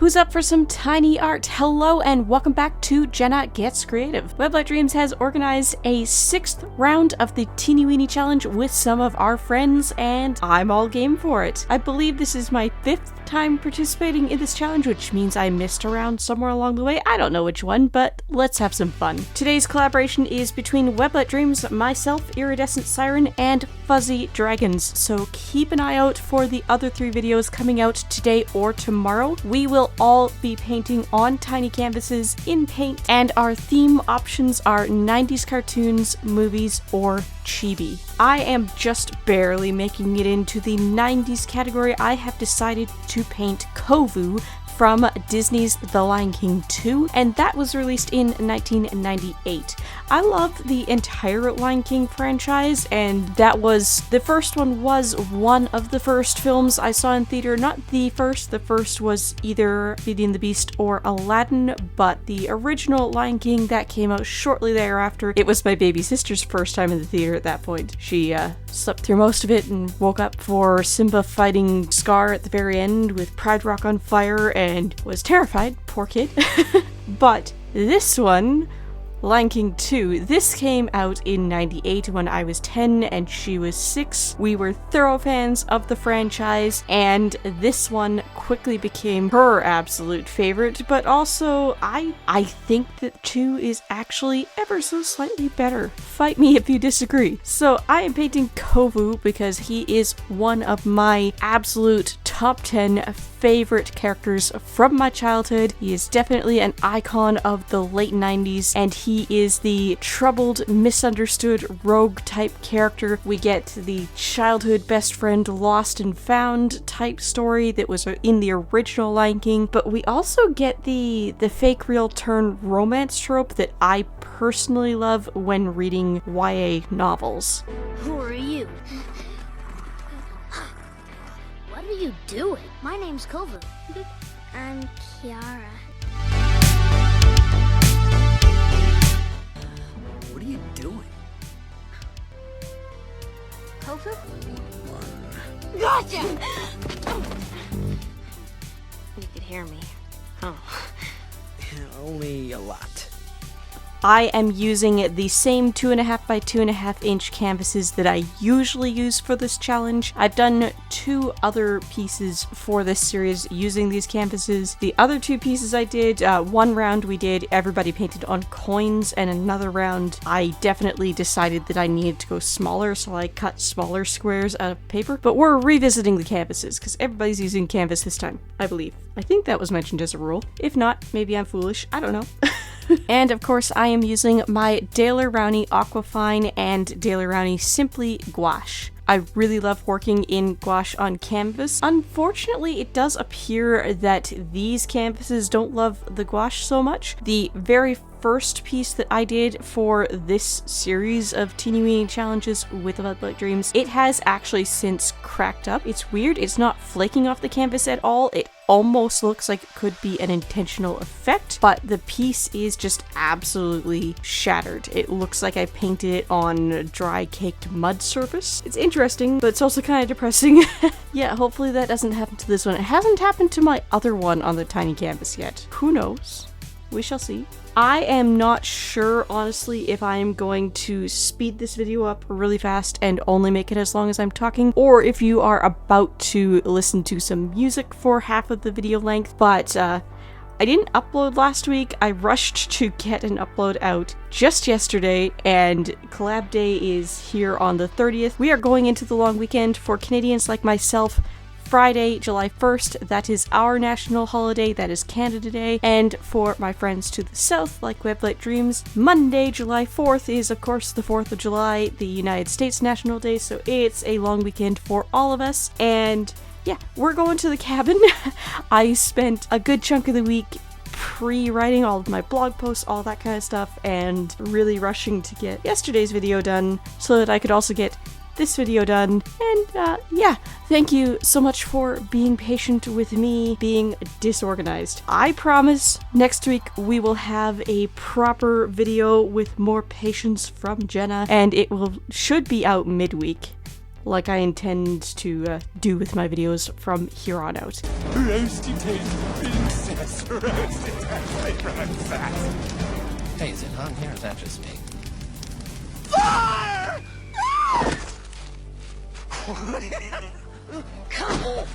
Who's up for some tiny art? Hello and welcome back to Jenna Gets Creative. Weblight Dreams has organized a 6th round of the Teeny Weeny challenge with some of our friends, and I'm all game for it. I believe this is my 5th time participating in this challenge, which means I missed a round somewhere along the way. I don't know which one, but let's have some fun. Today's collaboration is between Weblight Dreams, myself, Iridescent Siren, and Fuzzy Dragons, so keep an eye out for the other 3 videos coming out today or tomorrow. We will all be painting on tiny canvases in paint, and our theme options are 90s cartoons, movies, or chibi. I am just barely making it into the 90s category. I have decided to paint Kovu from Disney's The Lion King 2, and that was released in 1998. I love the entire Lion King franchise, and the first one was one of the first films I saw in theater. Not the first was either Beauty and the Beast or Aladdin, but the original Lion King that came out shortly thereafter. It was my baby sister's first time in the theater at that point. She slept through most of it and woke up for Simba fighting Scar at the very end with Pride Rock on fire and was terrified, poor kid. But this one, Lion King 2, this came out in 98 when I was 10 and she was 6. We were thorough fans of the franchise, and this one quickly became her absolute favorite, but also I think that 2 is actually ever so slightly better. Fight me if you disagree. So I am painting Kovu because he is one of my absolute top 10 favorite characters from my childhood. He is definitely an icon of the late 90s, and he is the troubled, misunderstood rogue type character. We get the childhood best friend lost and found type story that was in the original Lion King, but we also get the fake real turn romance trope that I personally love when reading YA novels. Who are you? What are you doing? My name's Kovu. I'm Kiara. What are you doing? Kovu? Gotcha! You could hear me. Oh. Only a lot. I am using the same 2.5 by 2.5 inch canvases that I usually use for this challenge. I've done 2 other pieces for this series using these canvases. The other 2 pieces I did, one round we did everybody painted on coins, and another round I definitely decided that I needed to go smaller, so I cut smaller squares out of paper. But we're revisiting the canvases because everybody's using canvas this time, I believe. I think that was mentioned as a rule. If not, maybe I'm foolish. I don't know. And of course, I am using my Daler Rowney Aquafine and Daler Rowney Simply Gouache. I really love working in gouache on canvas. Unfortunately, it does appear that these canvases don't love the gouache so much. The very first piece that I did for this series of Teeny Weeny challenges with Weblight Dreams, it has actually since cracked up. It's weird, it's not flaking off the canvas at all. It almost looks like it could be an intentional effect, but the piece is just absolutely shattered. It looks like I painted it on a dry caked mud surface. It's interesting, but it's also kind of depressing. Yeah, hopefully that doesn't happen to this one. It hasn't happened to my other one on the tiny canvas yet. Who knows? We shall see. I am not sure, honestly, if I'm going to speed this video up really fast and only make it as long as I'm talking, or if you are about to listen to some music for half of the video length, but I didn't upload last week. I rushed to get an upload out just yesterday, and Collab Day is here on the 30th. We are going into the long weekend for Canadians like myself. Friday, July 1st, that is our national holiday, that is Canada Day, and for my friends to the south, like Weblight Dreams, Monday, July 4th is, of course, the 4th of July, the United States National Day, so it's a long weekend for all of us, and yeah, we're going to the cabin. I spent a good chunk of the week pre-writing all of my blog posts, all that kind of stuff, and really rushing to get yesterday's video done so that I could also get this video done. And yeah, thank you so much for being patient with me being disorganized. I promise next week we will have a proper video with more patience from Jenna, and it should be out midweek. like I intend to do with my videos from here on out. Roasty toast princess, roasted toast princess. Hey, is it hot in here or is that just me? Fire! Come on!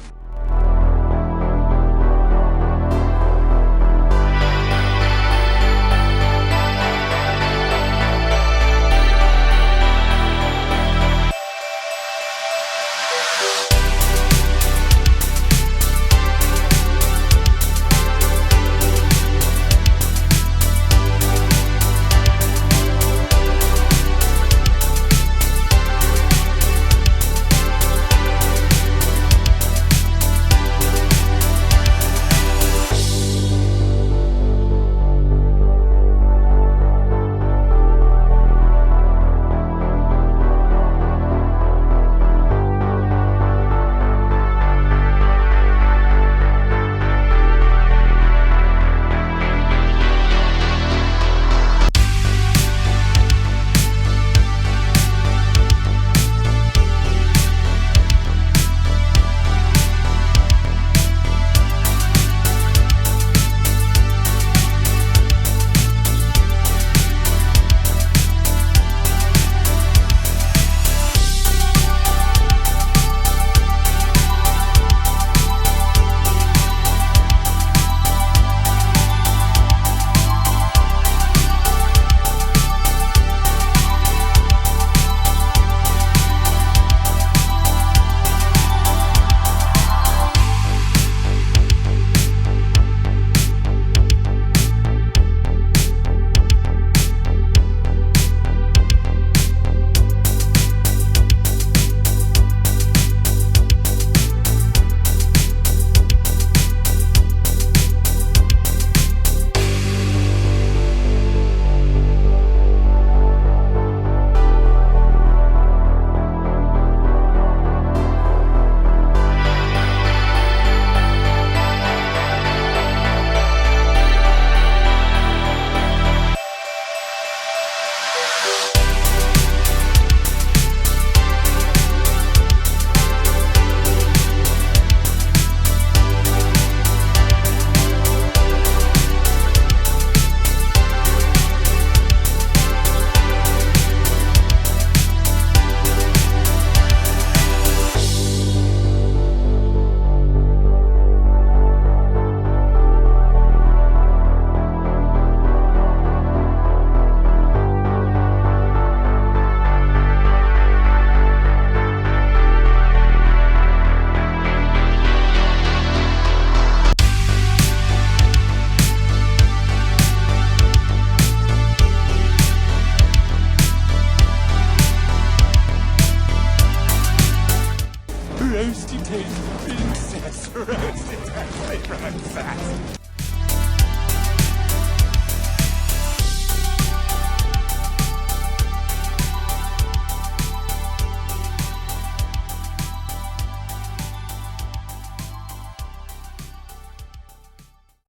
Roasty toast princess, roasted toast princess.